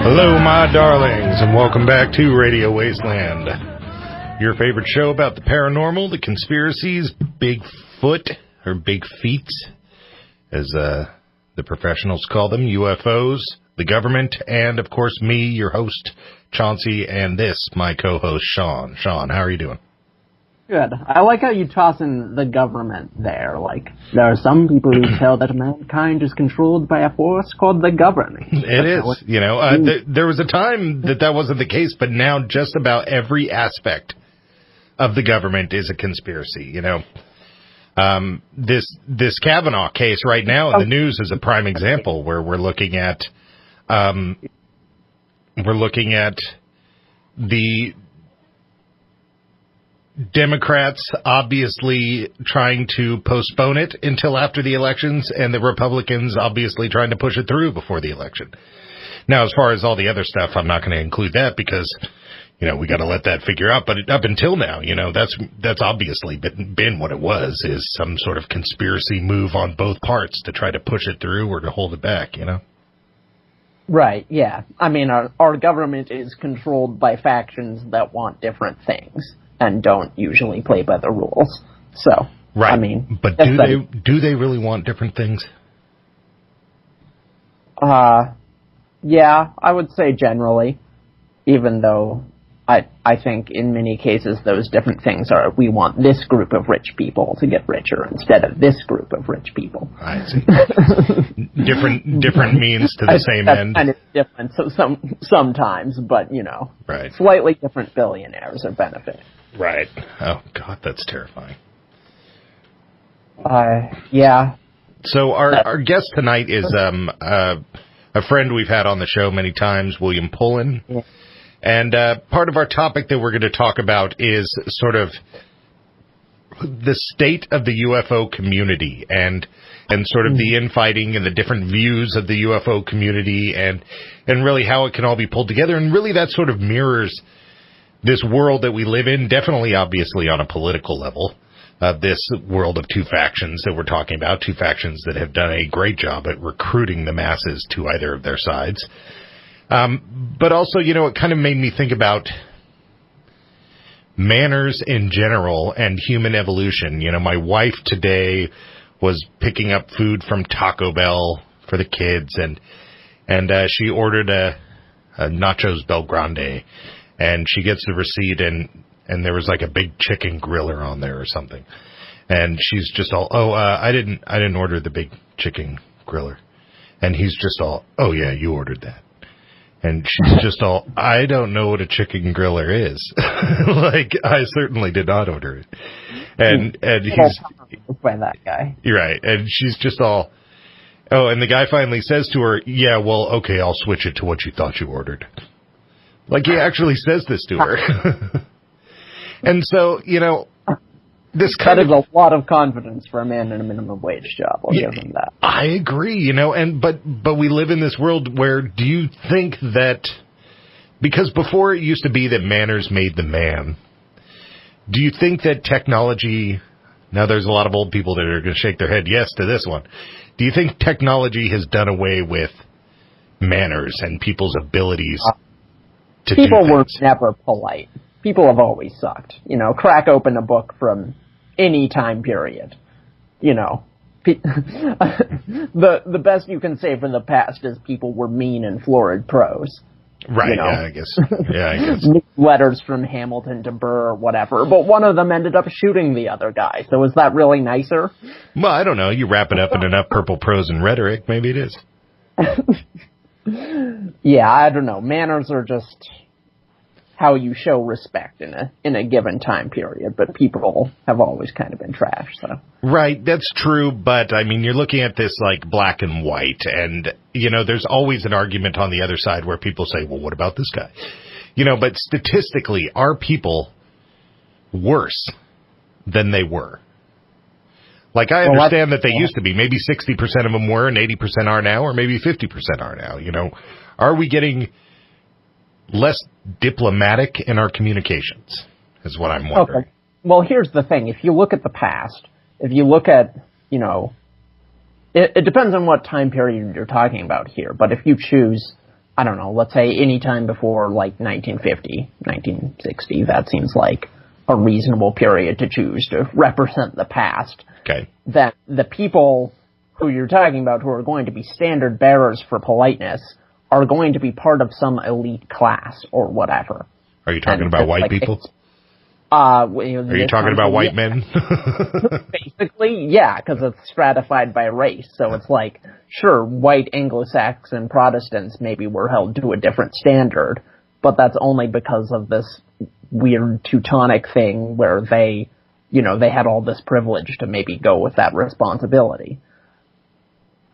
Hello, my darlings, and welcome back to Radio Wasteland. Your favorite show about the paranormal, the conspiracies, Bigfoot, or Big Feet, as the professionals call them, UFOs, the government, and, of course, me, your host, Chauncey, and this, my co-host, Sean. Sean, how are you doing? Good. I like how you toss in the government there. Like, there are some people who tell that mankind is controlled by a force called the government. It is. You know, there was a time that wasn't the case, but now just about every aspect of the government is a conspiracy, you know. This Kavanaugh case right now in the news is a prime example where we're looking at the Democrats obviously trying to postpone it until after the elections, and the Republicans obviously trying to push it through before the election. Now, as far as all the other stuff, I'm not going to include that because, you know, we got to let that figure out. But up until now, you know, that's obviously been what it was, is some sort of conspiracy move on both parts to try to push it through or to hold it back, you know? Right, yeah. I mean, our government is controlled by factions that want different things and don't usually play by the rules. So, right. I mean... But do they really want different things? Yeah, I would say generally, even though I think in many cases those different things are, we want this group of rich people to get richer instead of this group of rich people. I see. different means to the same that's end. Kind of different so sometimes, but, you know, right. Slightly different billionaires are benefiting. Right. Oh, God, that's terrifying. Yeah. So our guest tonight is a friend we've had on the show many times, William Pullin. Yeah. And part of our topic that we're going to talk about is sort of the state of the UFO community and sort of the infighting and the different views of the UFO community and really how it can all be pulled together. And really that sort of mirrors this world that we live in, definitely obviously on a political level, this world of two factions that we're talking about, two factions that have done a great job at recruiting the masses to either of their sides. But also, you know, it kind of made me think about manners in general and human evolution. You know, my wife today was picking up food from Taco Bell for the kids, and she ordered a Nachos Bel Grande, and she gets the receipt, and there was like a big chicken griller on there or something, and she's just all, I didn't order the big chicken griller, and he's just all, oh yeah, you ordered that. And she's just all, I don't know what a chicken griller is. Like, I certainly did not order it. And he's... by that guy. You're right. And she's just all, oh, and the guy finally says to her, yeah, well, okay, I'll switch it to what you thought you ordered. Like, he actually says this to her. And so, you know, that is a lot of confidence for a man in a minimum wage job. I'll give him that. I agree, you know, but we live in this world where, do you think that, because before it used to be that manners made the man, do you think that technology, now there's a lot of old people that are going to shake their head yes to this one, do you think technology has done away with manners and people's abilities to do things? People were never polite. People have always sucked. You know, crack open a book from any time period. You know, the best you can say for the past is people were mean and florid prose. Right, you know? I guess. Letters from Hamilton to Burr or whatever, but one of them ended up shooting the other guy, so is that really nicer? Well, I don't know. You wrap it up in enough purple prose and rhetoric, maybe it is. Yeah, I don't know. Manners are just how you show respect in a given time period, but people have always kind of been trash, so. Right, that's true, but, I mean, you're looking at this, like, black and white, and, you know, there's always an argument on the other side where people say, well, what about this guy? You know, but statistically, are people worse than they were? Like, I understand that they used to be. Maybe 60% of them were, and 80% are now, or maybe 50% are now, you know. Are we getting less diplomatic in our communications, is what I'm wondering. Okay. Well, here's the thing. If you look at the past, if you look at, you know, it depends on what time period you're talking about here, but if you choose I don't know, let's say any time before, like, 1950, 1960, that seems like a reasonable period to choose to represent the past. Okay. That the people who you're talking about who are going to be standard bearers for politeness are going to be part of some elite class or whatever. Are you talking about white people? Are you talking about white men? Basically, yeah, because it's stratified by race. So it's like, sure, white Anglo-Saxon Protestants maybe were held to a different standard, but that's only because of this weird Teutonic thing where they had all this privilege to maybe go with that responsibility.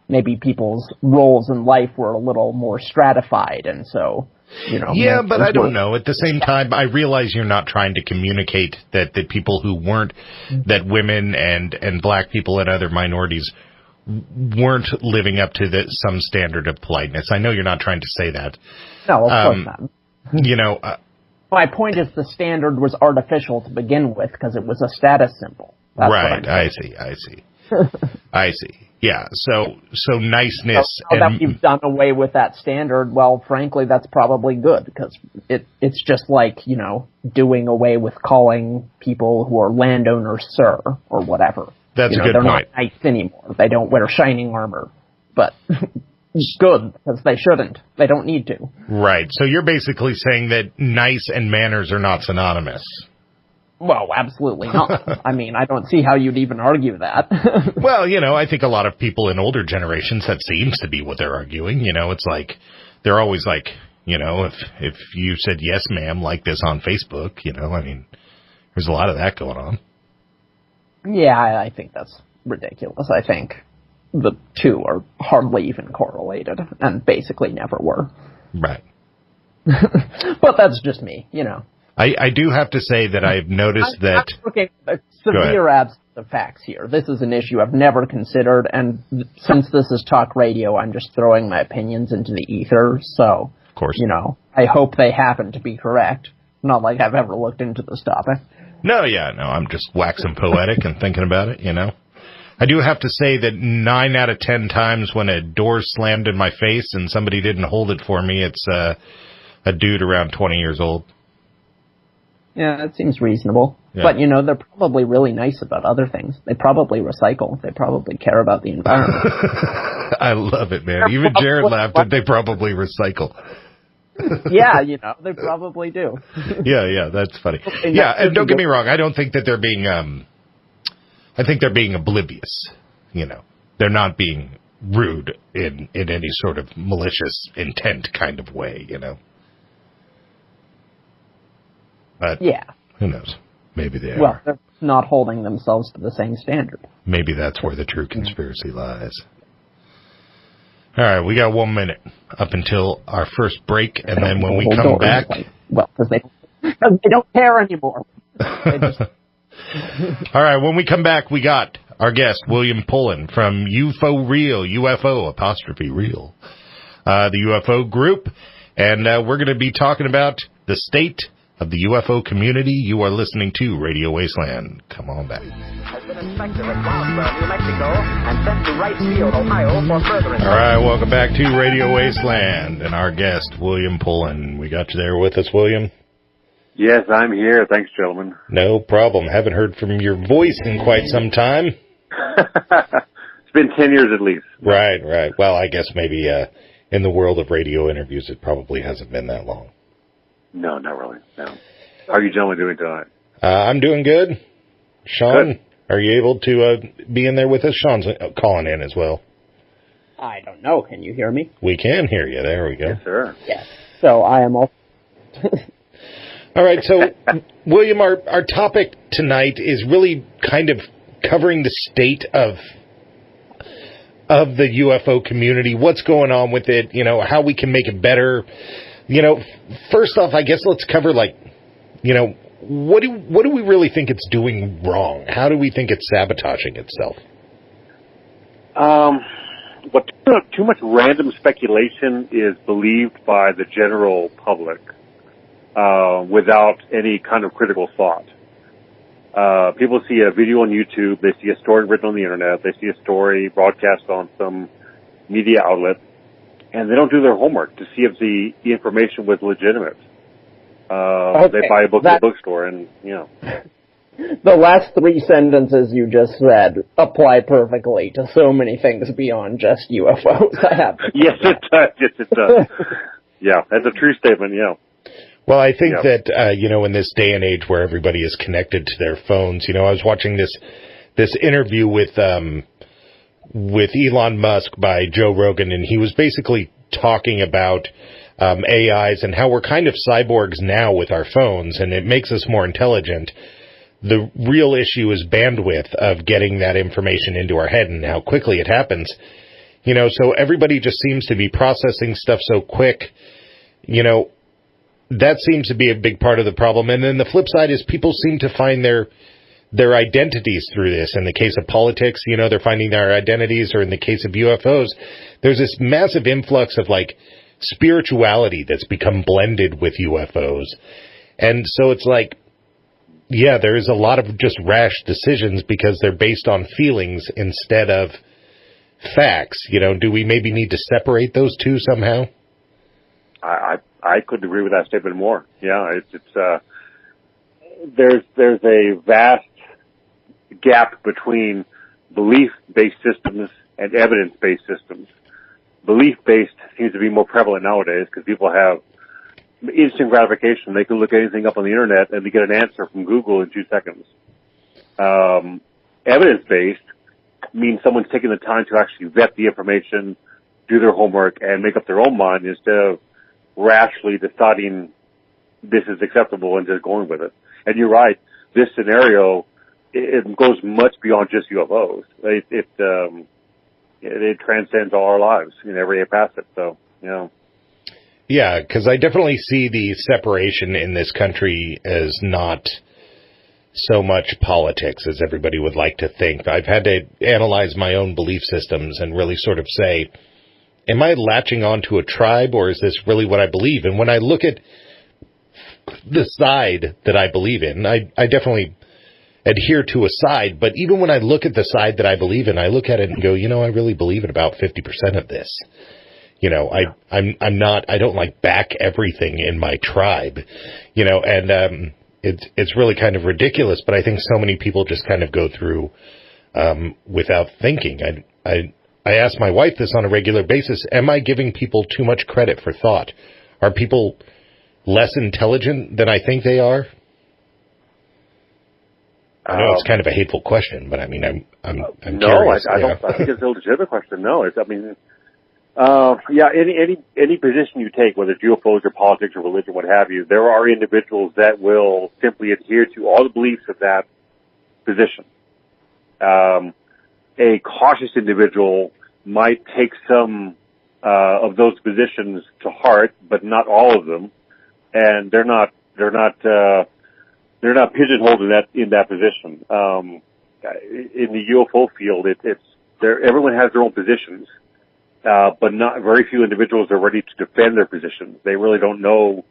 Maybe people's roles in life were a little more stratified, and so, Yeah, but I don't know. At the same time, I realize you're not trying to communicate that the people who weren't, that women and black people and other minorities weren't living up to some standard of politeness. I know you're not trying to say that. No, of course not. My point is the standard was artificial to begin with because it was a status symbol. That's right, I see. I see. Yeah, so niceness. So now that you've done away with that standard, well, frankly, that's probably good because it's just like, doing away with calling people who are landowners sir or whatever. That's a good they're point. They're not knights anymore. They don't wear shining armor. But it's good because they shouldn't. They don't need to. Right. So you're basically saying that nice and manners are not synonymous. Well, absolutely not. I mean, I don't see how you'd even argue that. Well, I think a lot of people in older generations, that seems to be what they're arguing. It's like, they're always like, if you said yes, ma'am, like this on Facebook, there's a lot of that going on. Yeah, I think that's ridiculous. I think the two are hardly even correlated and basically never were. Right. But that's just me, I do have to say that I've noticed that... I'm looking at severe absence of facts here. This is an issue I've never considered, and since this is talk radio, I'm just throwing my opinions into the ether, so, of course. I hope they happen to be correct. Not like I've ever looked into this topic. No, I'm just waxing poetic and thinking about it, I do have to say that 9 out of 10 times when a door slammed in my face and somebody didn't hold it for me, it's a dude around 20 years old. Yeah, that seems reasonable. Yeah. But, they're probably really nice about other things. They probably recycle. They probably care about the environment. I love it, man. Even Jared laughed that they probably recycle. Yeah, they probably do. Yeah, that's funny. Yeah, and don't get me wrong. I don't think that they're being, I think they're being oblivious. They're not being rude in any sort of malicious intent kind of way, But yeah. Who knows? Maybe they are. Well, they're not holding themselves to the same standard. Maybe that's where the true conspiracy lies. All right, we got 1 minute up until our first break, and then when we come back... Well, because they don't care anymore. All right, when we come back, we got our guest, William Pullin, from UFO Real, UFO apostrophe Real, the UFO group, and we're going to be talking about the state of the UFO community. You are listening to Radio Wasteland. Come on back. Has been inspected at Brownsville, New Mexico, and sent to Wright Field, Ohio, for further All right, welcome back to Radio Wasteland, and our guest, William Pullin. We got you there with us, William? Yes, I'm here. Thanks, gentlemen. No problem. Haven't heard from your voice in quite some time. It's been 10 years at least. Right. Well, I guess maybe in the world of radio interviews, it probably hasn't been that long. No, not really. No. How are you gentlemen doing tonight? I'm doing good. Sean, good. Are you able to be in there with us? Sean's calling in as well. I don't know. Can you hear me? We can hear you. There we go. Yes, sir. Yes. So I am all... All right, so, William, our topic tonight is really kind of covering the state of the UFO community, what's going on with it, how we can make it better. First off, I guess let's cover, what do we really think it's doing wrong? How do we think it's sabotaging itself? But too much random speculation is believed by the general public without any kind of critical thought. People see a video on YouTube, they see a story written on the internet, they see a story broadcast on some media outlet, and they don't do their homework to see if the information was legitimate. They buy a book at the bookstore, and The last three sentences you just said apply perfectly to so many things beyond just UFOs. I have to Yes, it does. Yes, it does. Yeah, that's a true statement. Yeah. Well, I think that in this day and age where everybody is connected to their phones, I was watching this interview with Elon Musk by Joe Rogan, and he was basically talking about AIs and how we're kind of cyborgs now with our phones, and it makes us more intelligent. The real issue is bandwidth of getting that information into our head and how quickly it happens. So everybody just seems to be processing stuff so quick. That seems to be a big part of the problem. And then the flip side is people seem to find their identities through this. In the case of politics, they're finding their identities, or in the case of UFOs, there's this massive influx of spirituality that's become blended with UFOs. And so it's there is a lot of just rash decisions because they're based on feelings instead of facts. Do we maybe need to separate those two somehow? I couldn't agree with that statement more. Yeah, there's a vast gap between belief-based systems and evidence-based systems. Belief-based seems to be more prevalent nowadays because people have instant gratification. They can look anything up on the internet and they get an answer from Google in 2 seconds. Evidence-based means someone's taking the time to actually vet the information, do their homework, and make up their own mind instead of rashly deciding this is acceptable and just going with it. And you're right, this scenario, it goes much beyond just UFOs. It transcends all our lives in every facet. So, Yeah, because I definitely see the separation in this country as not so much politics as everybody would like to think. I've had to analyze my own belief systems and really sort of say, am I latching onto a tribe, or is this really what I believe? And when I look at the side that I believe in, I definitely adhere to a side, but even when I look at the side that I believe in, I look at it and go, I really believe in about 50% of this. I don't back everything in my tribe, and it's really kind of ridiculous, but I think so many people just kind of go through without thinking. I ask my wife this on a regular basis. Am I giving people too much credit for thought? Are people less intelligent than I think they are? I know it's kind of a hateful question, but I mean, I'm curious. I think it's a legitimate question. No, any position you take, whether it's UFOs or politics or religion, what have you, there are individuals that will simply adhere to all the beliefs of that position. A cautious individual might take some of those positions to heart, but not all of them, and they're not pigeonholed in that position. In the UFO field, everyone has their own positions, but not very few individuals are ready to defend their positions. They really don't know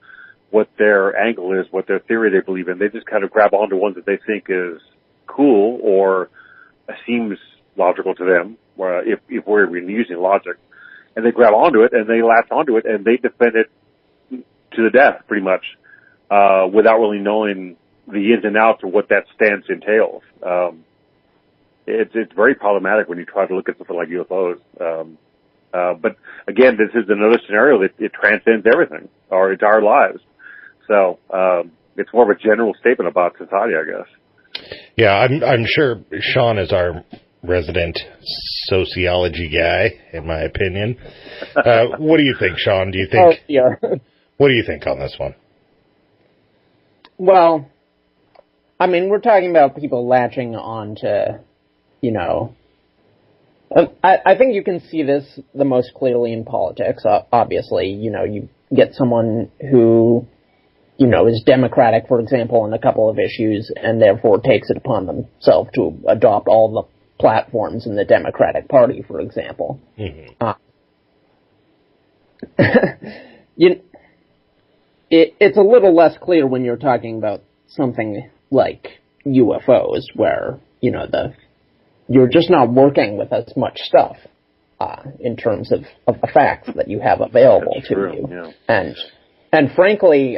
what their angle is, what their theory they believe in. They just kind of grab onto ones that they think is cool or seems logical to them, if we're using logic. And they grab onto it, and they latch onto it, and they defend it to the death, pretty much, without really knowing the ins and outs of what that stance entails. It's very problematic when you try to look at something like UFOs. But again, this is another scenario that it transcends everything, our entire lives. So it's more of a general statement about society, I guess. Yeah, I'm sure Sean is our resident sociology guy, in my opinion. What do you think, Sean? Do you think? Yeah. What do you think on this one? Well, I mean, we're talking about people latching on to, I think you can see this the most clearly in politics. Obviously, you get someone who, is Democratic, for example, on a couple of issues, and therefore takes it upon themselves to adopt all the platforms in the Democratic Party, for example. Mm-hmm. It's a little less clear when you're talking about something like UFOs, where, you're just not working with as much stuff. in terms of the facts that you have available That's to true, you. yeah. And frankly,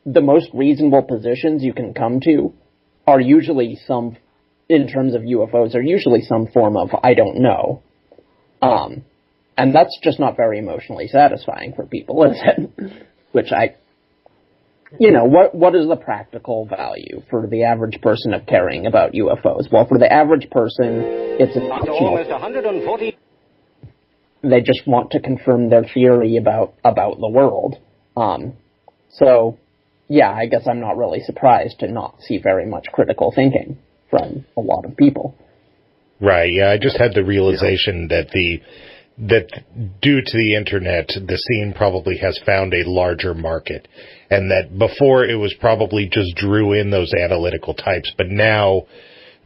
the most reasonable positions you can come to are usually in terms of UFOs, are usually some form of I don't know. And that's just not very emotionally satisfying for people, is it? Which what is the practical value for the average person of caring about UFOs? Well, for the average person, it's almost 140. They just want to confirm their theory about the world. So, yeah, I guess I'm not really surprised to not see very much critical thinking from a lot of people. Right, yeah, I just had the realization that due to the internet, the scene probably has found a larger market, and that before it was probably just drew in those analytical types, but now,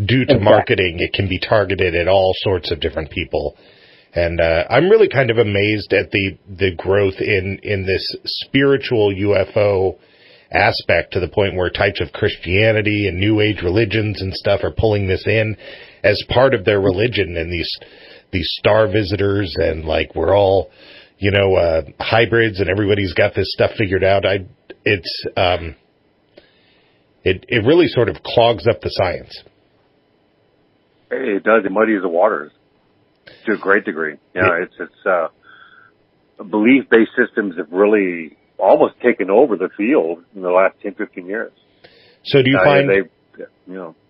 due to marketing, it can be targeted at all sorts of different people. And I'm really kind of amazed at the growth in this spiritual UFO aspect, to the point where types of Christianity and New Age religions and stuff are pulling this in as part of their religion, and these star visitors, and like we're all, hybrids, and everybody's got this stuff figured out. It really sort of clogs up the science. It does. It muddies the waters to a great degree. It's belief-based systems have really almost taken over the field in the last 10, 15 years. So do you find...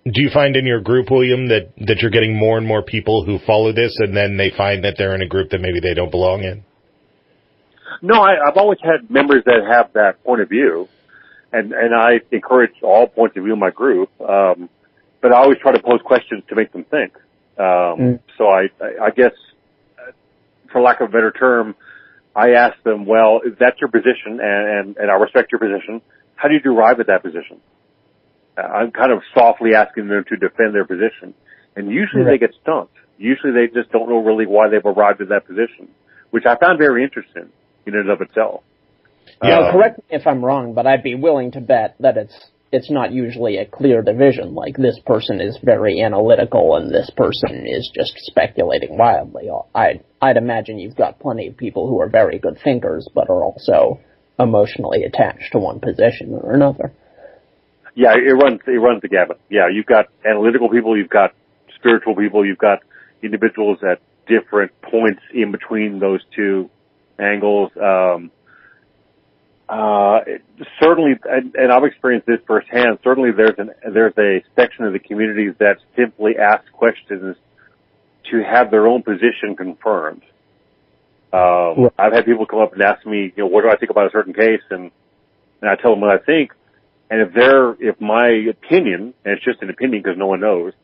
Do you find in your group, William, that you're getting more and more people who follow this, and then they find that they're in a group that maybe they don't belong in? No, I've always had members that have that point of view, and I encourage all points of view in my group, but I always try to pose questions to make them think. So I guess, for lack of a better term, I ask them, well, if that's your position, and I respect your position, how do you derive at that position? I'm kind of softly asking them to defend their position. And usually they get stumped. Usually they just don't know really why they've arrived at that position, which I found very interesting in and of itself. Yeah, correct me if I'm wrong, but I'd be willing to bet that it's not usually a clear division, like this person is very analytical and this person is just speculating wildly. I'd imagine you've got plenty of people who are very good thinkers, but are also emotionally attached to one position or another. Yeah, it runs the gamut. Yeah, you've got analytical people, you've got spiritual people, you've got individuals at different points in between those two angles. Certainly, and I've experienced this firsthand, certainly there's a section of the community that simply asks questions to have their own position confirmed. I've had people come up and ask me, what do I think about a certain case, and I tell them what I think. And if my opinion, and it's just an opinion because no one knows,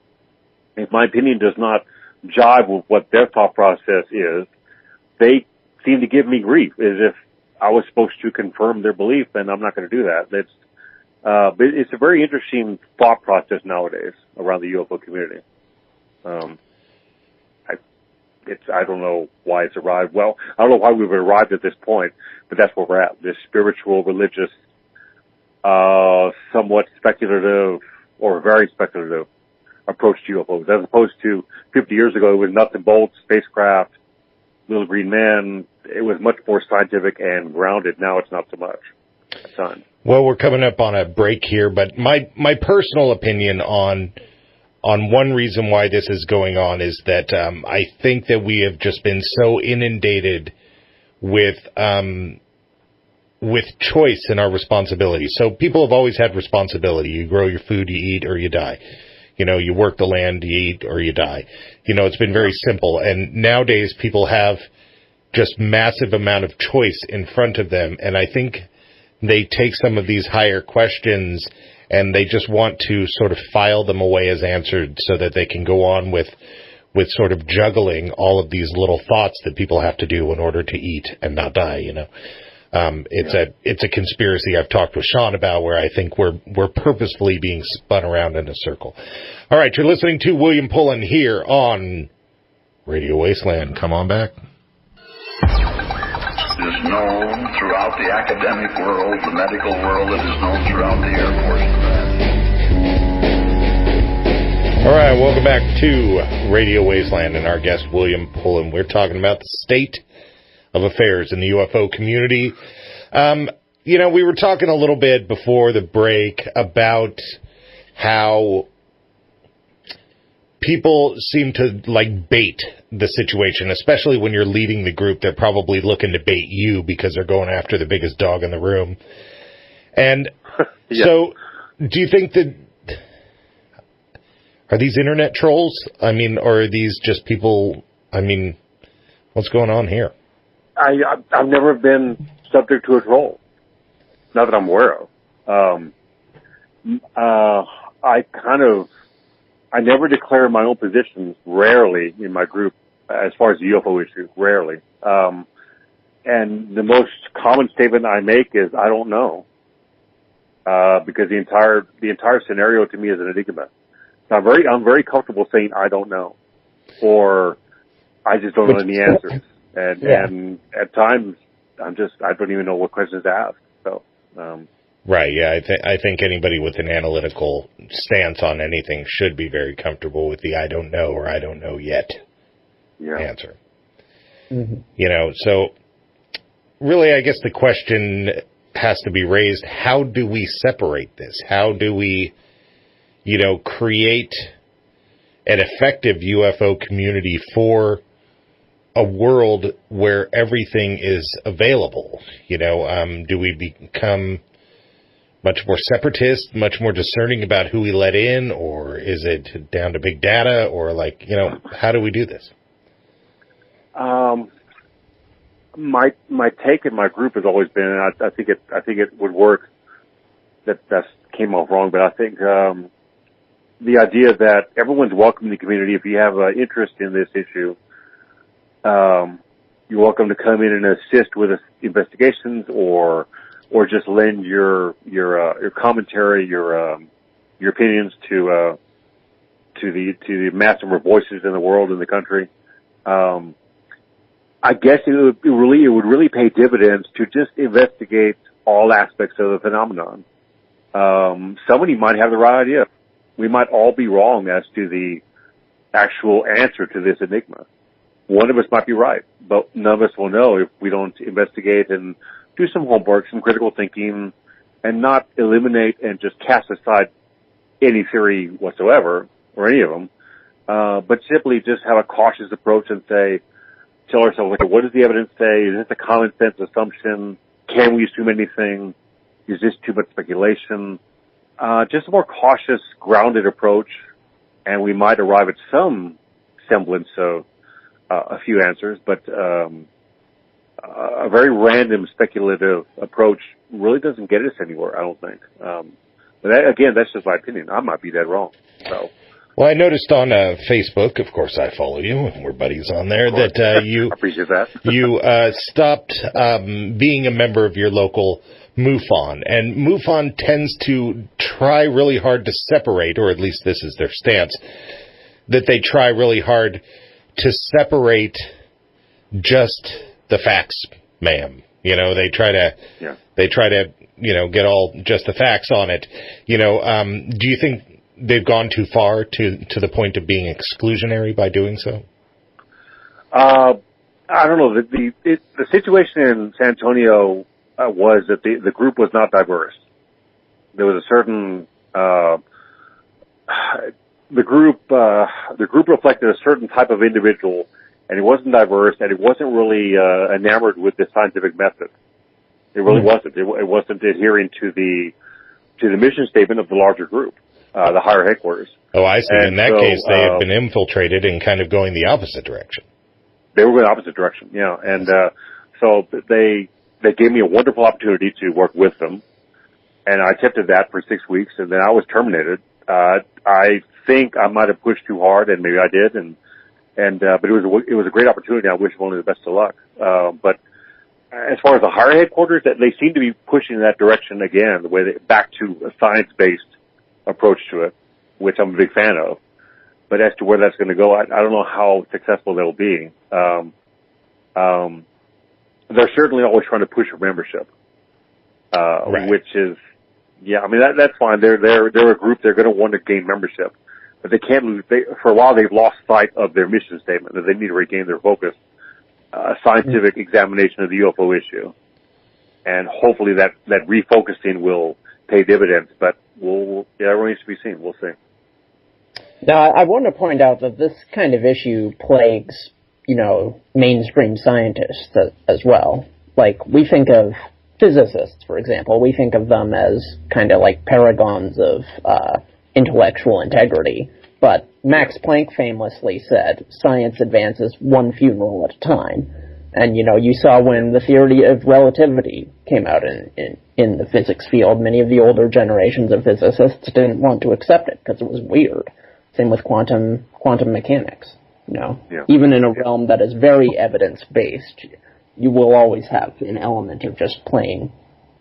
if my opinion does not jive with what their thought process is, they seem to give me grief as if I was supposed to confirm their belief, and I'm not going to do that. But it's a very interesting thought process nowadays around the UFO community. I don't know why it's arrived. Well, I don't know why we've arrived at this point, but that's where we're at. This spiritual, religious, somewhat speculative or very speculative approach to UFOs, as opposed to 50 years ago, it was nuts and bolts, spacecraft, little green man. It was much more scientific and grounded. Now it's not so much. Well, we're coming up on a break here, but my personal opinion on one reason why this is going on is that I think that we have just been so inundated with choice in our responsibility. So people have always had responsibility. You grow your food, you eat, or you die. You work the land, you eat, or you die. It's been very simple. And nowadays people have just massive amount of choice in front of them. And I think they take some of these higher questions and they just want to sort of file them away as answered so that they can go on with sort of juggling all of these little thoughts that people have to do in order to eat and not die, It's a conspiracy I've talked with Sean about, where I think we're purposefully being spun around in a circle. All right, you're listening to William Pullin here on Radio Wasteland. Come on back. It is known throughout the academic world, the medical world. It is known throughout the Air Force. All right, welcome back to Radio Wasteland and our guest, William Pullin. We're talking about the state of affairs in the UFO community. We were talking a little bit before the break about how people seem to, bait the situation, especially when you're leading the group. They're probably looking to bait you because they're going after the biggest dog in the room. And so, do you think that... Are these internet trolls? Or are these just people... what's going on here? I've never been subject to a troll. Not that I'm aware of. I never declare my own positions, rarely, in my group, as far as the UFO issue, rarely. And the most common statement I make is, I don't know. Because the entire scenario to me is an enigma. So I'm very comfortable saying I don't know, or I just don't know any answers. And at times I don't even know what questions to ask. So. Right. Yeah. I think anybody with an analytical stance on anything should be very comfortable with the I don't know or I don't know yet answer. Mm-hmm. So really, I guess the question has to be raised: how do we separate this? How do we, create an effective UFO community for a world where everything is available? Do we become much more separatist, much more discerning about who we let in, or is it down to big data, or how do we do this? My take in my group has always been, and I think it would work. That came off wrong, but I think the idea that everyone's welcome in the community. If you have an interest in this issue, you're welcome to come in and assist with investigations, or just lend your commentary, your opinions to the mass number of voices in the world, in the country. I guess it would really pay dividends to just investigate all aspects of the phenomenon. Somebody might have the right idea. We might all be wrong as to the actual answer to this enigma. One of us might be right, but none of us will know if we don't investigate and do some homework, some critical thinking, and not eliminate and just cast aside any theory whatsoever, or any of them, but simply just have a cautious approach and tell ourselves, what does the evidence say? Is this a common sense assumption? Can we assume anything? Is this too much speculation? Just a more cautious, grounded approach, and we might arrive at some semblance of a few answers, but a very random, speculative approach really doesn't get us anywhere, I don't think. But again, that's just my opinion. I might be dead wrong. So. Well, I noticed on Facebook, of course I follow you, and we're buddies on there, that you I appreciate that. you stopped being a member of your local MUFON. And MUFON tends to try really hard to separate, or at least this is their stance, that they try really hard to separate just the facts, ma'am. They try to get all just the facts on it. Do you think they've gone too far to the point of being exclusionary by doing so? I don't know. The situation in San Antonio was that the group was not diverse. There was a certain the group reflected a certain type of individual, and it wasn't diverse, and it wasn't really enamored with the scientific method. It really wasn't. It wasn't adhering to the mission statement of the larger group. The higher headquarters. Oh, I see. And in that case, they had been infiltrated and kind of going the opposite direction. They were going the opposite direction, yeah. And so they gave me a wonderful opportunity to work with them, and I accepted that for 6 weeks, and then I was terminated. I think I might have pushed too hard, and maybe I did, but it was a great opportunity. I wish them only the best of luck. But as far as the higher headquarters, that they seem to be pushing in that direction again, back to a science-based approach to it, which I'm a big fan of. But as to where that's going to go, I don't know how successful they'll be. They're certainly always trying to push for membership, right. Which is, that's fine. They're a group. They're going to want to gain membership. but they can't lose. For a while, they've lost sight of their mission statement that they need to regain their focus, scientific examination of the UFO issue, and hopefully that refocusing will pay dividends. But it remains to be seen. We'll see. Now, I want to point out that this kind of issue plagues, mainstream scientists as well. Like, we think of physicists, for example, we think of them as kind of like paragons of intellectual integrity. But Max Planck famously said, science advances one funeral at a time. And, you saw when the theory of relativity came out in the physics field, many of the older generations of physicists didn't want to accept it because it was weird. Same with quantum mechanics. Yeah. Even in a realm that is very evidence-based, you will always have an element of just plain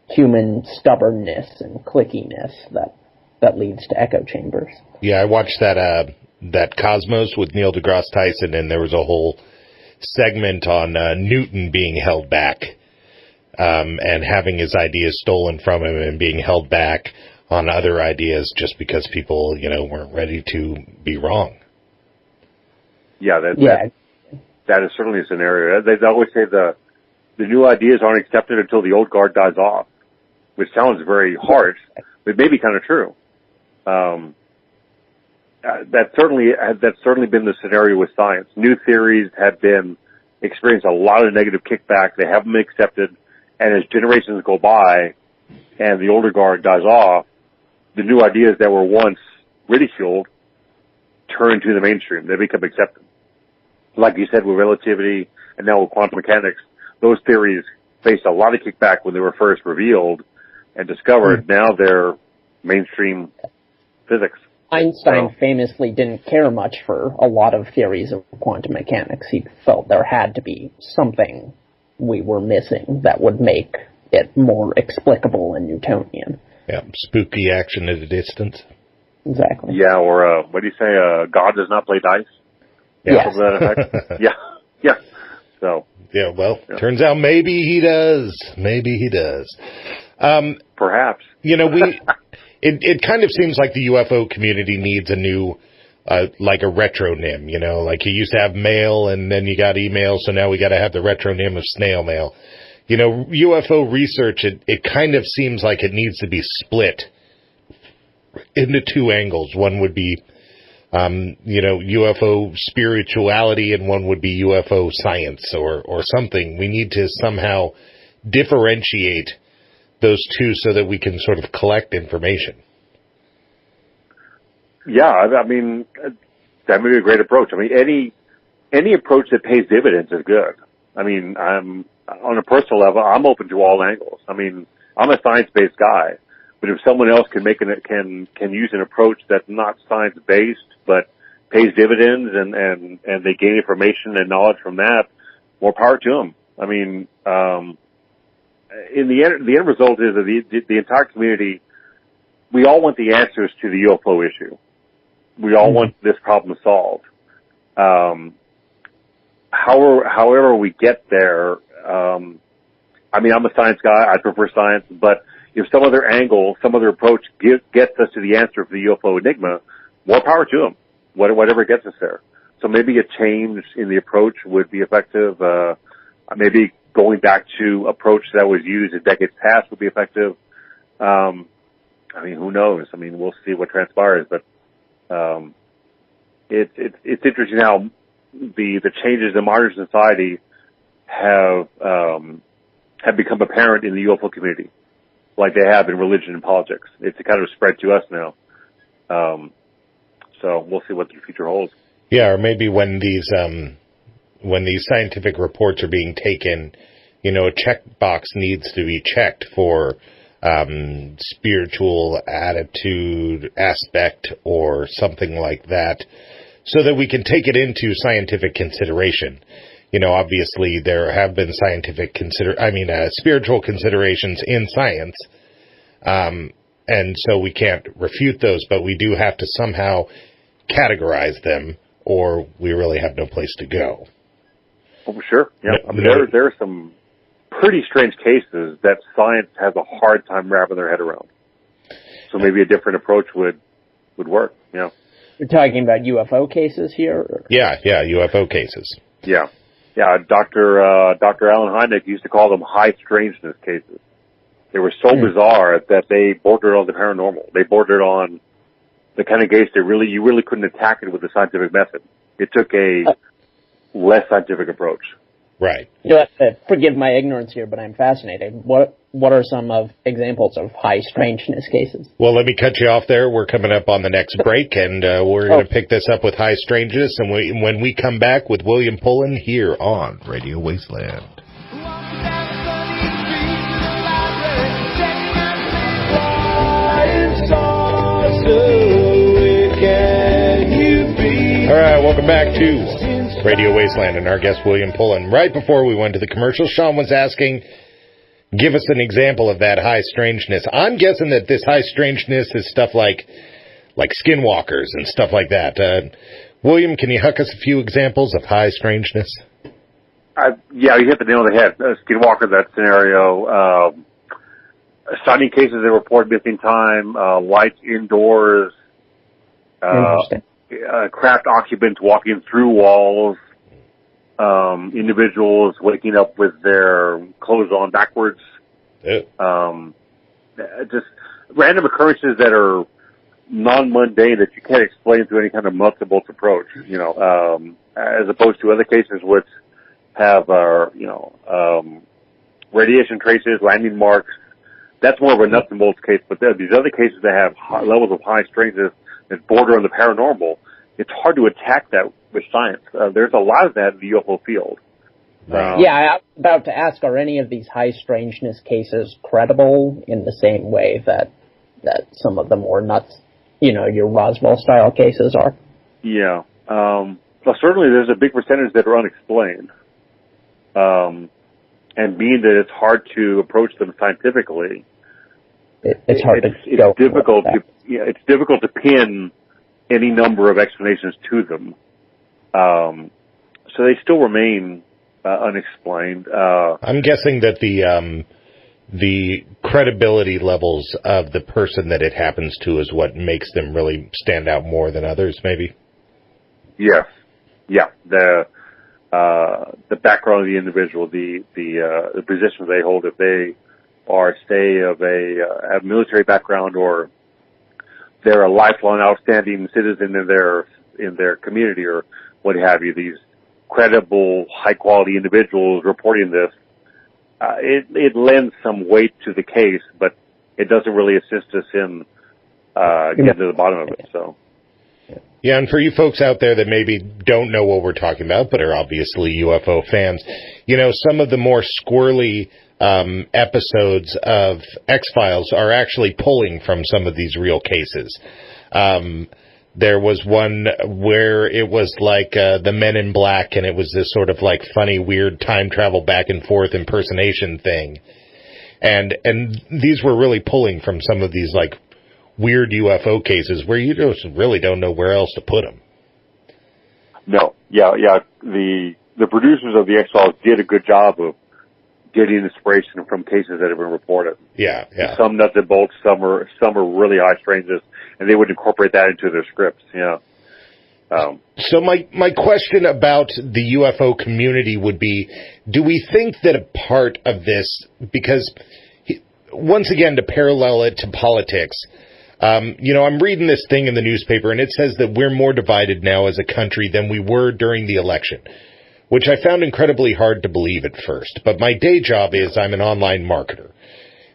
human stubbornness and clickiness that leads to echo chambers. Yeah, I watched that Cosmos with Neil deGrasse Tyson, and there was a whole segment on Newton being held back and having his ideas stolen from him and being held back on other ideas just because people, weren't ready to be wrong. Yeah, that is certainly a scenario. They always say the new ideas aren't accepted until the old guard dies off, which sounds very harsh, but maybe kind of true. That's certainly been the scenario with science. New theories have experienced a lot of negative kickback. They haven't been accepted, and as generations go by and the older guard dies off, the new ideas that were once ridiculed turn to the mainstream. They become accepted. Like you said, with relativity and now with quantum mechanics, those theories faced a lot of kickback when they were first revealed and discovered. Now they're mainstream physics. Einstein famously didn't care much for a lot of theories of quantum mechanics. He felt there had to be something we were missing that would make it more explicable and Newtonian. Yeah, spooky action at a distance. Exactly. Yeah, or what do you say? God does not play dice. Yeah. Something to that effect. Yeah. So. Yeah. Well, turns out maybe he does. Maybe he does. Perhaps. It kind of seems like the UFO community needs a new, like a retronym. Like you used to have mail, and then you got email, so now we got to have the retronym of snail mail. UFO research, it kind of seems like it needs to be split into two angles. One would be, UFO spirituality, and one would be UFO science or something. We need to somehow differentiate those two so that we can sort of collect information. Yeah, I mean, that may be a great approach. I mean, any approach that pays dividends is good. I mean, on a personal level, I'm open to all angles. I mean, I'm a science-based guy, but if someone else can use an approach that's not science-based but pays dividends and they gain information and knowledge from that, more power to them. I mean, in the end result is that the entire community, we all want the answers to the UFO issue. We all want this problem solved. However we get there, I mean, I'm a science guy. I prefer science, but if some other angle, some other approach gets us to the answer for the UFO enigma, more power to them, whatever gets us there. So maybe a change in the approach would be effective. Maybe going back to approach that was used in decades past would be effective. I mean, who knows? I mean, we'll see what transpires, but it's interesting how the changes in modern society have become apparent in the UFO community, like they have in religion and politics. It's kind of spread to us now. So we'll see what the future holds. Yeah, or maybe when these scientific reports are being taken, a checkbox needs to be checked for spiritual attitude aspect or something like that, so that we can take it into scientific consideration. Obviously there have been spiritual considerations in science, and so we can't refute those, but we do have to somehow categorize them, or we really have no place to go. Oh, sure. Yeah. I mean, there are some pretty strange cases that science has a hard time wrapping their head around. So maybe a different approach would work. Yeah. You're talking about UFO cases here? Or? Yeah, UFO cases. Yeah. Dr. Alan Hynek used to call them high strangeness cases. They were so bizarre that they bordered on the paranormal. They bordered on the kind of case that you really couldn't attack it with a scientific method. It took a less scientific approach. Right. You have to forgive my ignorance here, but I'm fascinated. What are some examples of high strangeness cases? Well, let me cut you off there. We're coming up on the next break, and we're going to pick this up with high strangeness. And when we come back with William Pullin here on Radio Wasteland. All right, welcome back to Radio Wasteland and our guest, William Pullin. Right before we went to the commercial, Sean was asking, give us an example of that high strangeness. I'm guessing that this high strangeness is stuff like skinwalkers and stuff like that. William, can you huck us a few examples of high strangeness? Yeah, you hit the nail on the head. Skinwalker, that scenario. Sighting cases that report missing time, lights indoors, craft occupants walking through walls, individuals waking up with their clothes on backwards, just random occurrences that are non-mundane that you can't explain through any kind of nuts and bolts approach, as opposed to other cases which have, radiation traces, landing marks. That's more of a nuts and bolts case, but these other cases that have levels of high strangeness that border on the paranormal, it's hard to attack that with science. There's a lot of that in the UFO field. I'm about to ask, are any of these high strangeness cases credible in the same way that some of the more nuts, your Roswell-style cases are? Yeah. Well, certainly there's a big percentage that are unexplained. And being that it's hard to approach them scientifically, it's difficult to pin any number of explanations to them. So they still remain unexplained. I'm guessing that the credibility levels of the person that it happens to is what makes them really stand out more than others, maybe? Yes. Yeah. The background of the individual, the position they hold, if they are, say, have military background, or they're a lifelong outstanding citizen in their community, or what have you, these credible, high quality individuals reporting this, it lends some weight to the case, but it doesn't really assist us in getting to the bottom of it. So. Yeah, and for you folks out there that maybe don't know what we're talking about, but are obviously UFO fans, some of the more squirrely episodes of X-Files are actually pulling from some of these real cases. There was one where it was like the Men in Black, and it was this sort of like funny, weird time travel back and forth impersonation thing. And these were really pulling from some of these like weird UFO cases where you just really don't know where else to put them. No. Yeah. The producers of the X-Files did a good job of getting inspiration from cases that have been reported. Yeah. Some nuts and bolts, some are really high strangeness, and they would incorporate that into their scripts. Yeah. So my question about the UFO community would be, do we think that a part of this, because once again, to parallel it to politics, I'm reading this thing in the newspaper, and it says that we're more divided now as a country than we were during the election, which I found incredibly hard to believe at first. But my day job is I'm an online marketer,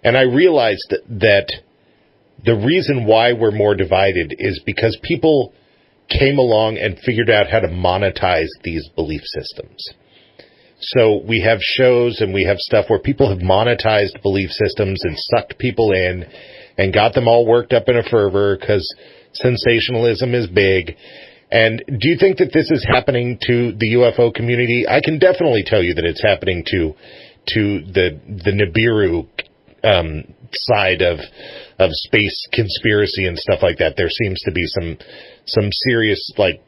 and I realized that the reason why we're more divided is because people came along and figured out how to monetize these belief systems. So we have shows and we have stuff where people have monetized belief systems and sucked people in and got them all worked up in a fervor because sensationalism is big. And do you think that this is happening to the UFO community? I can definitely tell you that it's happening to the Nibiru side of space conspiracy and stuff like that. There seems to be some serious, like,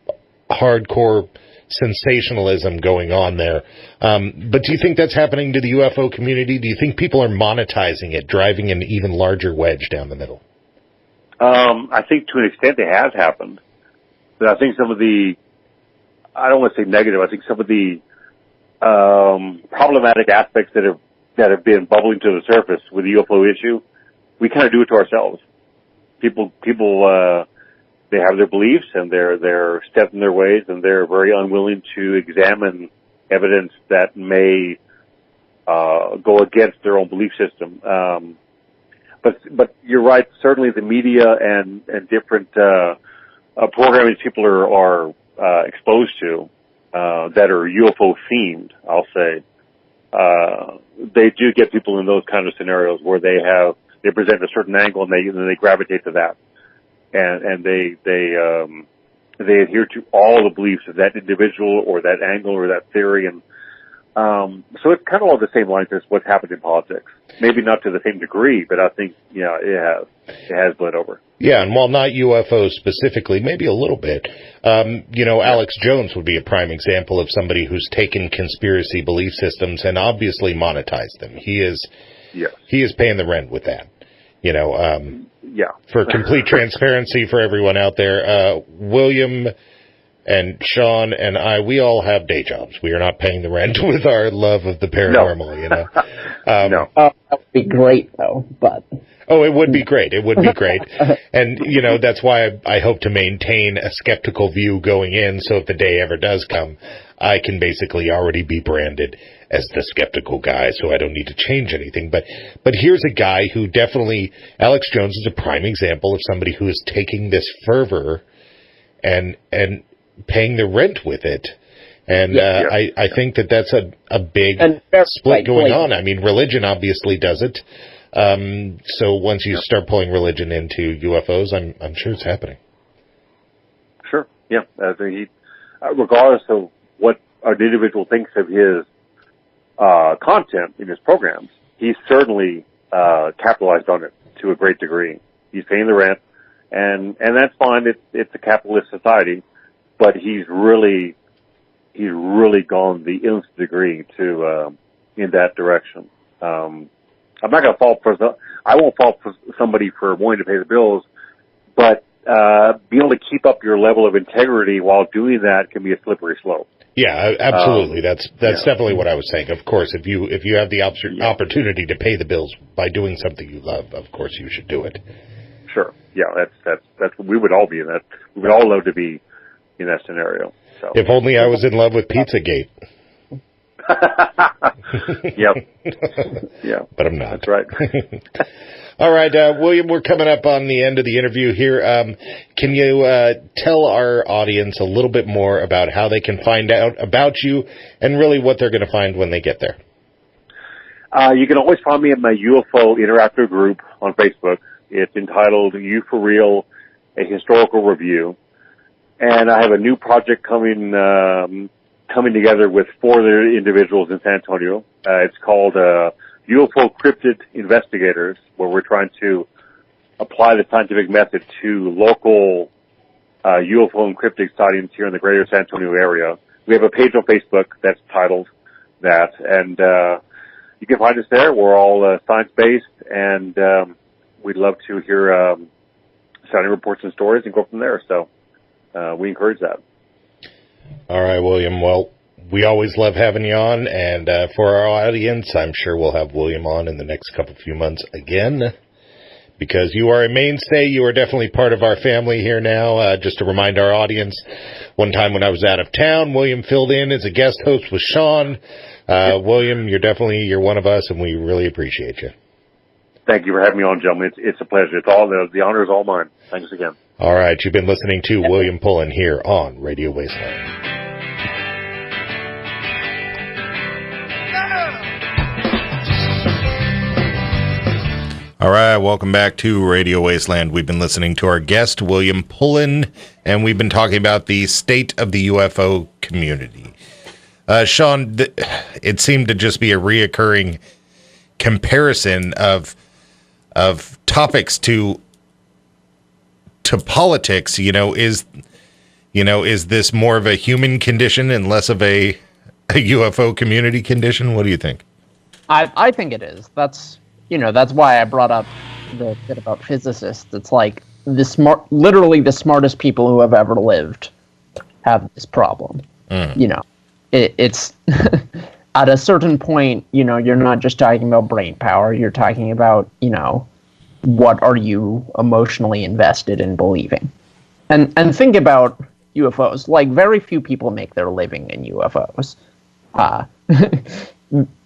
hardcore sensationalism going on there. But do you think that's happening to the UFO community? Do you think people are monetizing it, driving an even larger wedge down the middle? I think to an extent it has happened. But I think some of the, I don't want to say negative, I think some of the problematic aspects that have been bubbling to the surface with the UFO issue, we kind of do it to ourselves. People, they have their beliefs and they're set in their ways, and they're very unwilling to examine evidence that may go against their own belief system. But you're right. Certainly, the media and different programming people are exposed to that are UFO themed, I'll say, they do get people in those kind of scenarios where they present a certain angle and they gravitate to that, and they adhere to all the beliefs of that individual or that angle or that theory, and so it's kind of all the same lines as what's happened in politics. Maybe not to the same degree, but I think it has bled over. Yeah, and while not UFOs specifically, maybe a little bit. Alex Jones would be a prime example of somebody who's taken conspiracy belief systems and obviously monetized them. He is paying the rent with that. For complete transparency for everyone out there, William and Sean and I, we all have day jobs. We are not paying the rent with our love of the paranormal, No. That would be great, though, but... Oh, it would be great. It would be great. And, that's why I hope to maintain a skeptical view going in, so if the day ever does come, I can basically already be branded as the skeptical guy, so I don't need to change anything. But here's a guy who definitely... Alex Jones is a prime example of somebody who is taking this fervor and paying the rent with it. And I think that's a big split going on. I mean, religion obviously does it. So once you start pulling religion into UFOs, I'm sure it's happening. Sure. Yeah. Regardless of what an individual thinks of his content in his programs, he's certainly capitalized on it to a great degree. He's paying the rent, and that's fine. It's a capitalist society, but he's really gone the nth degree to in that direction. I'm not going to I won't fault for somebody for wanting to pay the bills, but being able to keep up your level of integrity while doing that can be a slippery slope. Yeah, absolutely. That's definitely what I was saying. Of course, if you have the opportunity to pay the bills by doing something you love, of course you should do it. Sure. Yeah, that's we would all be in that. We would all love to be in that scenario. So. If only I was in love with Pizzagate. Yep. But I'm not. That's right. All right, William, we're coming up on the end of the interview here. Can you tell our audience a little bit more about how they can find out about you and really what they're going to find when they get there? You can always find me at my UFO interactive group on Facebook. It's entitled You For Real, A Historical Review. And I have a new project coming together with 4 other individuals in San Antonio. It's called UFO Cryptid Investigators, where we're trying to apply the scientific method to local UFO and cryptid sightings here in the greater San Antonio area. We have a page on Facebook that's titled that, and you can find us there. We're all science-based, and we'd love to hear sighting reports and stories and go from there. So we encourage that. All right, William. Well, we always love having you on, and for our audience, I'm sure we'll have William on in the next few months again, because you are a mainstay. You are definitely part of our family here now. Just to remind our audience, one time when I was out of town, William filled in as a guest host with Sean. William, you're one of us, and we really appreciate you. Thank you for having me on, gentlemen. It's a pleasure. The honor is all mine. Thanks again. All right, you've been listening to William Pullin here on Radio Wasteland. All right, welcome back to Radio Wasteland. We've been listening to our guest, William Pullin, and we've been talking about the state of the UFO community. Sean, it seemed to just be a reoccurring comparison of topics to politics. Is this more of a human condition and less of a UFO community condition? What do you think? I think it is. That's why I brought up the bit about physicists. It's like literally the smartest people who have ever lived have this problem. You know, it's at a certain point, you know, you're not just talking about brain power, you're talking about, you know, what are you emotionally invested in believing? And think about UFOs. Like, very few people make their living in UFOs.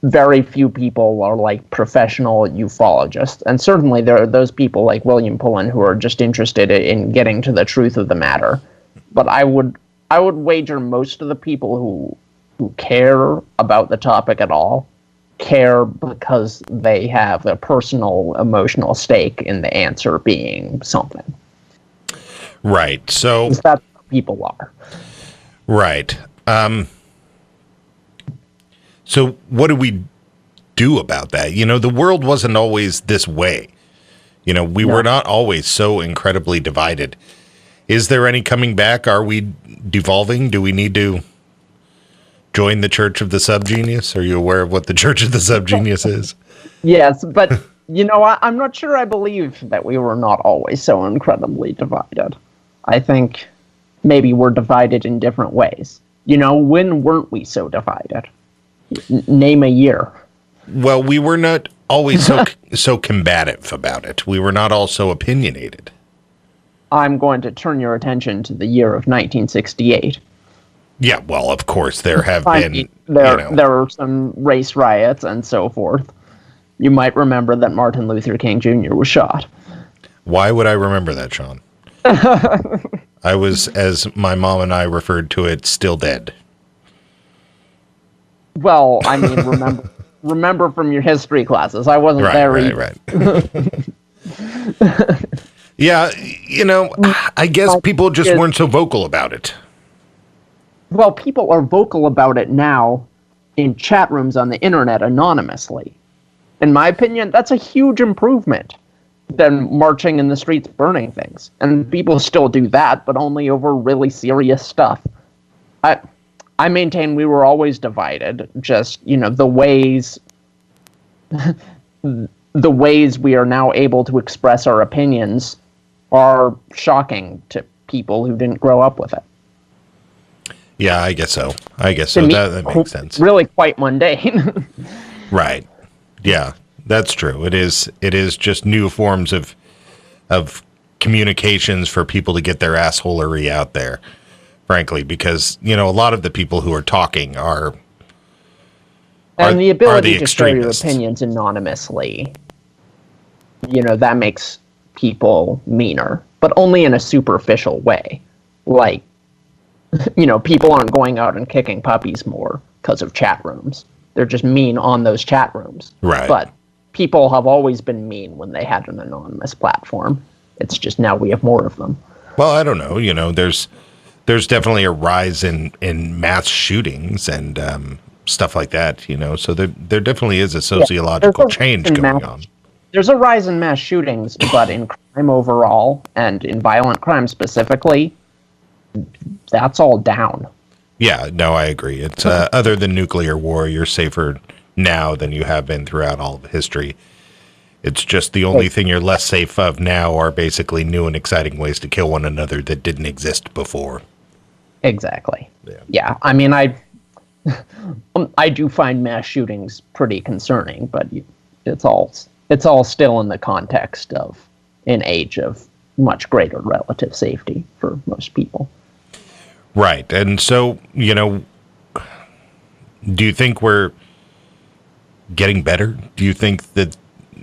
Very few people are like professional ufologists, and certainly there are those people like William Pullin who are just interested in getting to the truth of the matter. But I would wager most of the people who care about the topic at all care because they have a personal emotional stake in the answer being something. Right. So that's what people are. Right. So what do we do about that? You know, the world wasn't always this way. You know, we were not always so incredibly divided. Is there any coming back? Are we devolving? Do we need to join the Church of the Subgenius? Are you aware of what the Church of the Subgenius is? Yes, but, you know, I'm not sure I believe that we were not always so incredibly divided. I think maybe we're divided in different ways. You know, when weren't we so divided? Name a year. Well, we were not always so combative about it. We were not all so opinionated. I'm going to turn your attention to the year of 1968. Yeah, well, of course, there have been... There were some race riots and so forth. You might remember that Martin Luther King Jr. was shot. Why would I remember that, Sean? I was, as my mom and I referred to it, still dead. Well, I mean, remember from your history classes. I wasn't there either. Right. Yeah, you know, I guess people just weren't so vocal about it. Well, people are vocal about it now in chat rooms on the internet anonymously. In my opinion, that's a huge improvement than marching in the streets burning things. And people still do that, but only over really serious stuff. I maintain we were always divided. Just, you know, the ways we are now able to express our opinions are shocking to people who didn't grow up with it. Yeah, I guess so. That makes sense. Really quite mundane. Right. Yeah, that's true. It is just new forms of communications for people to get their assholery out there. Frankly, because, you know, a lot of the people who are talking are the ability to share your extremists. opinions anonymously, you know, that makes people meaner, but only in a superficial way. Like, you know, people aren't going out and kicking puppies more because of chat rooms. They're just mean on those chat rooms. Right. But people have always been mean when they had an anonymous platform. It's just now we have more of them. Well, I don't know. You know, there's definitely a rise in mass shootings and stuff like that, you know, so there definitely is a sociological change going on. There's a rise in mass shootings, but in crime overall and in violent crime specifically, that's all down. Yeah, no, I agree. It's other than nuclear war, you're safer now than you have been throughout all of history. It's just the only thing you're less safe of now are basically new and exciting ways to kill one another that didn't exist before. Exactly. Yeah. I mean, I do find mass shootings pretty concerning, but it's all still in the context of an age of much greater relative safety for most people. Right. And so, you know, do you think we're getting better? Do you think that,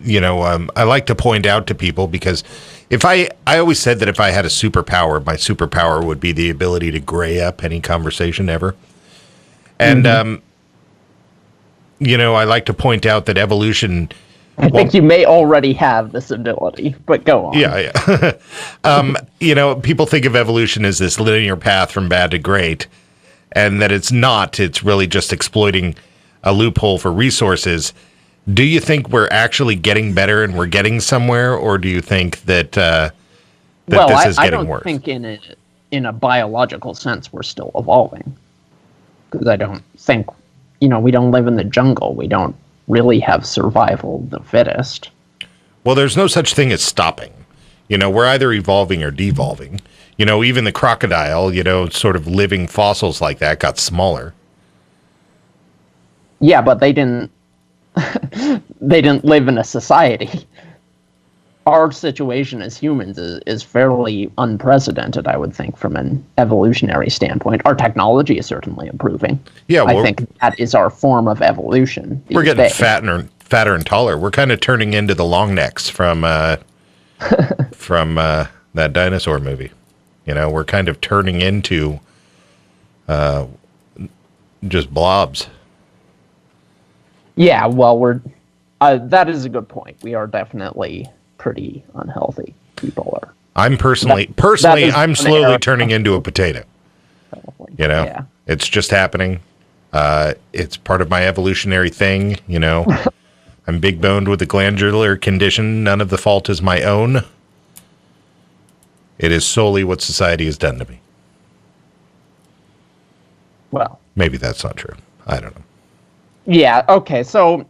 you know, I like to point out to people because I always said that if I had a superpower, my superpower would be the ability to gray up any conversation ever. And, you know, I like to point out that evolution... I think you may already have this ability, but go on. Yeah. You know, people think of evolution as this linear path from bad to great, and that it's not. It's really just exploiting a loophole for resources. Do you think we're actually getting better and we're getting somewhere, or do you think that this is getting worse? I don't think in a biological sense we're still evolving, because I don't think, you know, we don't live in the jungle. We don't really have survival of the fittest. Well, there's no such thing as stopping. We're either evolving or devolving. Even the crocodile, sort of living fossils like that got smaller. Yeah, but they didn't they didn't live in a society. Our situation as humans is fairly unprecedented, I would think, from an evolutionary standpoint. Our technology is certainly improving. Yeah, I think that is our form of evolution. We're getting fatter and taller. We're kind of turning into the long necks from that dinosaur movie. We're kind of turning into just blobs. Yeah, well, that is a good point. We are definitely pretty unhealthy. People are. I'm personally, I'm slowly turning into a potato. Yeah. It's just happening. It's part of my evolutionary thing. I'm big boned with a glandular condition. None of the fault is my own. It is solely what society has done to me. Well, maybe that's not true. I don't know. Yeah. Okay. So,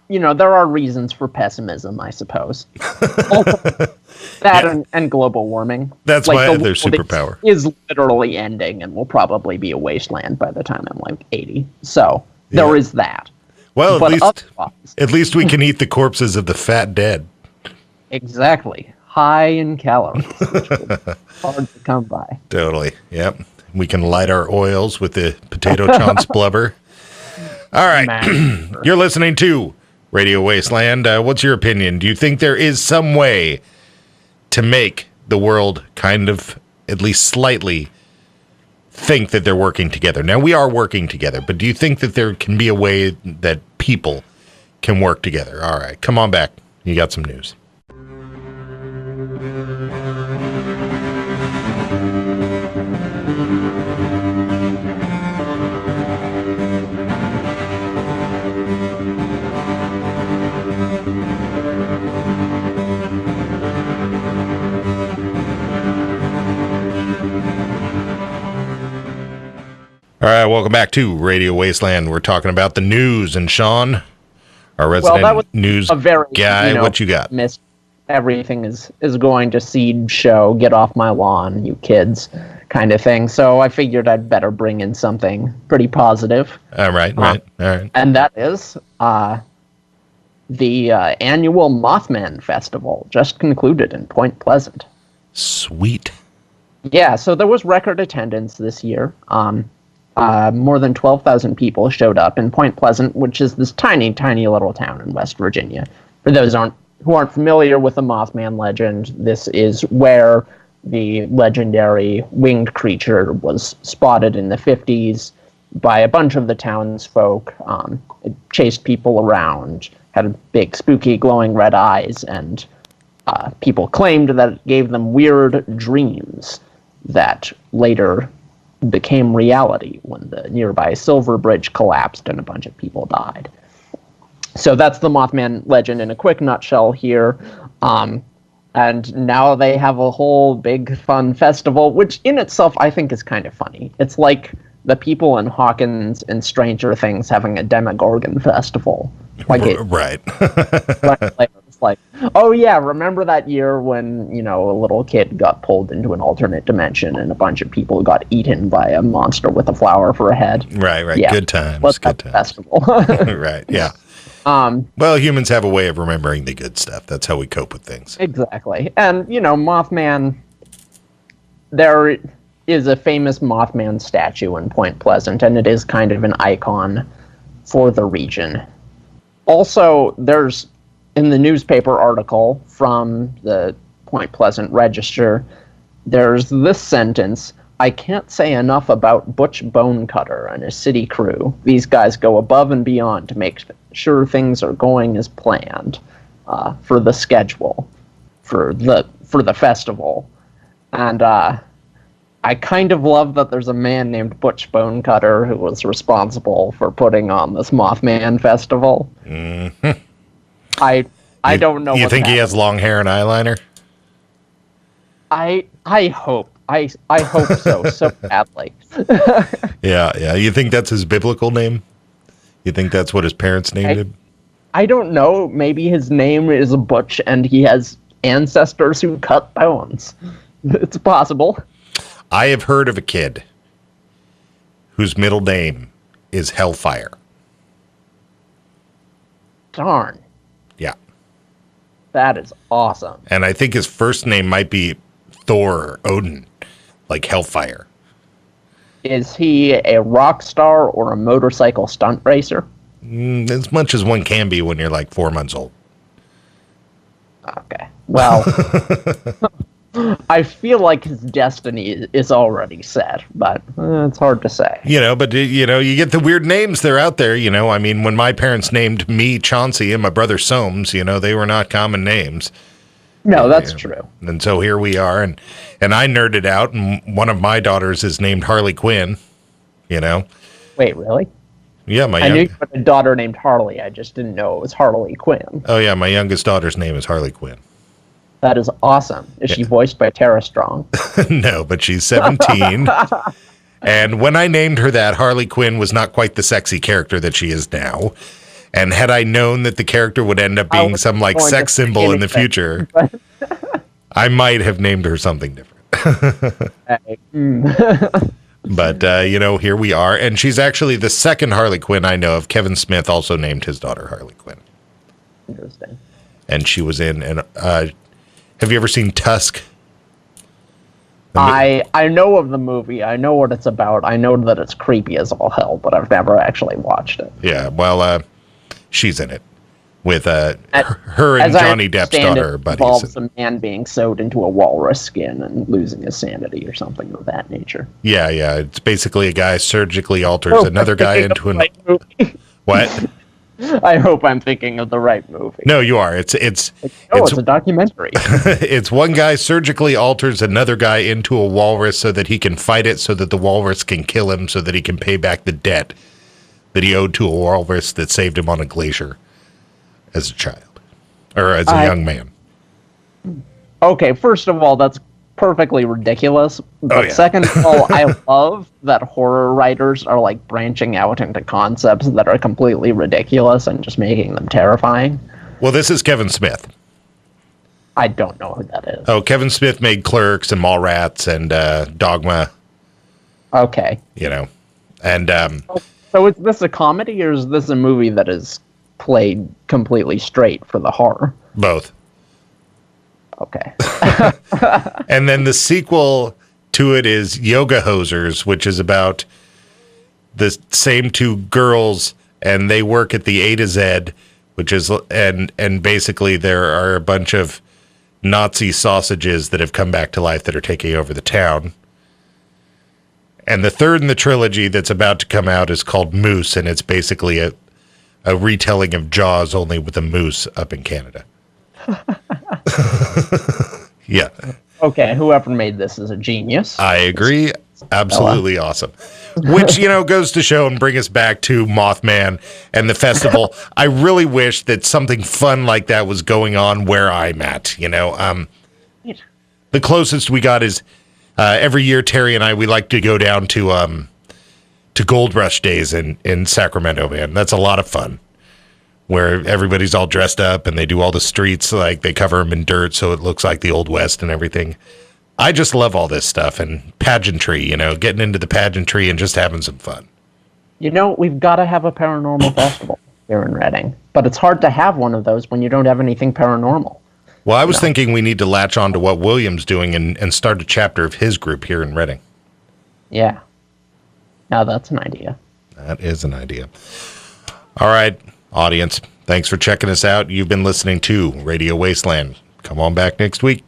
there are reasons for pessimism, I suppose. And global warming. That's why their superpower is literally ending and will probably be a wasteland by the time I'm like 80. So there is that. Well, at least we can eat the corpses of the fat dead. Exactly. High in calories. Which is hard to come by. Totally. Yep. We can light our oils with the potato chunks blubber. All right. You're listening to Radio Wasteland. What's your opinion? Do you think there is some way to make the world kind of, at least slightly, think that they're working together? Now, we are working together, but do you think that there can be a way that people can work together? All right, come on back. You got some news. All right, welcome back to Radio Wasteland. We're talking about the news, and Sean, our resident news guy, what you got? Everything is going to seed show, get off my lawn, you kids, kind of thing. So I figured I'd better bring in something pretty positive. All right. And that is the annual Mothman Festival just concluded in Point Pleasant. Sweet. Yeah, so there was record attendance this year. More than 12,000 people showed up in Point Pleasant, which is this tiny, tiny little town in West Virginia. For those who aren't familiar with the Mothman legend, this is where the legendary winged creature was spotted in the 50s by a bunch of the townsfolk. It chased people around, had big, spooky, glowing red eyes, and people claimed that it gave them weird dreams that later became reality when the nearby Silver Bridge collapsed and a bunch of people died. So that's the Mothman legend in a quick nutshell here. And now they have a whole big fun festival, which in itself I think is kind of funny. It's like the people in Hawkins and Stranger Things having a Demogorgon festival. Right. It's like, oh yeah, remember that year when, a little kid got pulled into an alternate dimension and a bunch of people got eaten by a monster with a flower for a head? Right. Yeah. Good times. Let's good times. Festival. Right, yeah. Well, humans have a way of remembering the good stuff. That's how we cope with things. Exactly. And, Mothman, there is a famous Mothman statue in Point Pleasant, and it is kind of an icon for the region. Also, there's, in the newspaper article from the Point Pleasant Register, there's this sentence: "I can't say enough about Butch Bonecutter and his city crew. These guys go above and beyond to make sure things are going as planned for the schedule, for the festival." And I kind of love that there's a man named Butch Bonecutter who was responsible for putting on this Mothman festival. Mm-hmm. I don't know. You think he has long hair and eyeliner? I hope. I hope so badly. Yeah. You think that's his biblical name? You think that's what his parents named him? I don't know. Maybe his name is Butch and he has ancestors who cut bones. It's possible. I have heard of a kid whose middle name is Hellfire. Darn. Yeah. That is awesome. And I think his first name might be Thor or Odin, like Hellfire. Is he a rock star or a motorcycle stunt racer? As much as one can be when you're like 4 months old. Okay. Well, I feel like his destiny is already set, but it's hard to say. But you get the weird names that are out there. I mean, when my parents named me Chauncey and my brother Soames, they were not common names. No, that's true. And so here we are, and I nerded out, and one of my daughters is named Harley Quinn. Wait, really? Yeah, I knew you had a daughter named Harley. I just didn't know it was Harley Quinn. Oh yeah, my youngest daughter's name is Harley Quinn. That is awesome. Is she voiced by Tara Strong? No, but she's 17. And when I named her that, Harley Quinn was not quite the sexy character that she is now. And had I known that the character would end up being some like sex symbol in the future, I might have named her something different. But, here we are. And she's actually the second Harley Quinn I know of. Kevin Smith also named his daughter Harley Quinn. Interesting. And she was in, have you ever seen Tusk? I know of the movie. I know what it's about. I know that it's creepy as all hell, but I've never actually watched it. Yeah, well, she's in it with her and Johnny Depp's daughter, buddies. It involves a man being sewed into a walrus skin and losing his sanity or something of that nature. Yeah. It's basically a guy surgically alters another guy into an... What? I hope I'm thinking of the right movie. No, you are. It's a documentary. It's one guy surgically alters another guy into a walrus so that he can fight it, so that the walrus can kill him, so that he can pay back the debt that he owed to a walrus that saved him on a glacier as a child or as a young man. Okay, first of all, that's perfectly ridiculous. But second of all, I love that horror writers are like branching out into concepts that are completely ridiculous and just making them terrifying. Well, this is Kevin Smith. I don't know who that is. Oh, Kevin Smith made Clerks and Mallrats and Dogma. Okay. And so is this a comedy or is this a movie that is played completely straight for the horror? Both. Okay. And then the sequel to it is Yoga Hosers, which is about the same two girls, and they work at the A to Z, which is and basically there are a bunch of Nazi sausages that have come back to life that are taking over the town. And the third in the trilogy that's about to come out is called Moose, and it's basically a retelling of Jaws, only with a moose up in Canada. Yeah. Okay, whoever made this is a genius. I agree. Absolutely awesome. Which, goes to show and bring us back to Mothman and the festival. I really wish that something fun like that was going on where I'm at, The closest we got is every year Terry and we like to go down to Gold Rush Days in Sacramento, man. That's a lot of fun. Where everybody's all dressed up and they do all the streets, like they cover them in dirt so it looks like the Old West and everything. I just love all this stuff and pageantry, getting into the pageantry and just having some fun. We've got to have a paranormal festival here in Reading, but it's hard to have one of those when you don't have anything paranormal. Well, I was thinking we need to latch on to what William's doing and start a chapter of his group here in Reading. Yeah. Now that's an idea. That is an idea. All right. Audience, thanks for checking us out. You've been listening to Radio Wasteland. Come on back next week.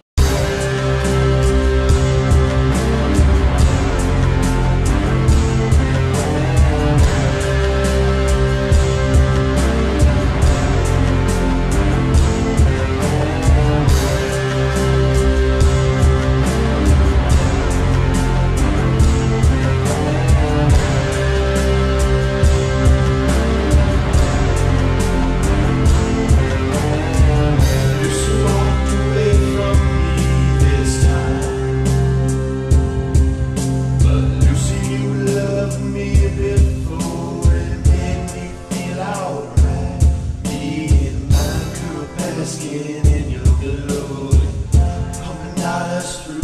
Walked away from us through